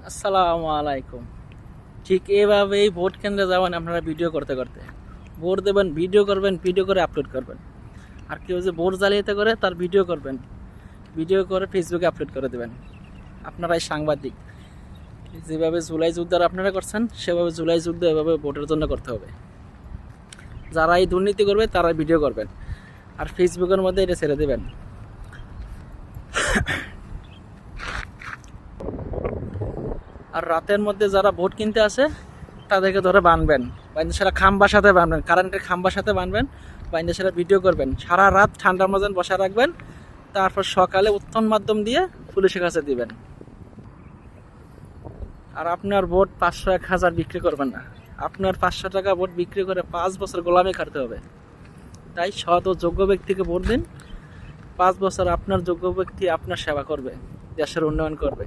আসসালামু আলাইকুম। ঠিক এভাবেই ভোট কেন্দ্রে যাবেন আপনারা ভিডিও করতে করতে। ভোট দেবেন, ভিডিও করবেন, ভিডিও করে আপলোড করবেন। আর কেউ যে ভোট জালিয়াতি করে তার ভিডিও করবেন, ভিডিও করে ফেসবুকে আপলোড করে দেবেন। আপনারাই সাংবাদিক। যেভাবে জুলাই যুদ্ধ আপনারা করছেন সেভাবে জুলাই যুদ্ধ এভাবে ভোটের জন্য করতে হবে। যারা এই দুর্নীতি করবে তারাই ভিডিও করবেন আর ফেসবুকের মধ্যে এটা ছেড়ে দেবেন। আর রাতের মধ্যে যারা ভোট কিনতে আসে তাদেরকে ধরে বাঁধবেন, সেটা খাম্বার সাথে বাঁধবেন, কারেন্টের খাম্বার সাথে বাঁধবেন, সেটা ভিডিও করবেন, সারা রাত ঠান্ডার মধ্যে বসা রাখবেন, তারপর সকালে উত্তম মাধ্যম দিয়ে পুলিশের কাছে দিবেন। আর আপনার ভোট 500-1000 বিক্রি করবেন না, আপনার 500 টাকা ভোট বিক্রি করে 5 বছর গোলামি খাটতে হবে। তাই সৎ ও যোগ্য ব্যক্তিকে ভোট দিন। 5 বছর আপনার যোগ্য ব্যক্তি আপনার সেবা করবে, দেশের উন্নয়ন করবে।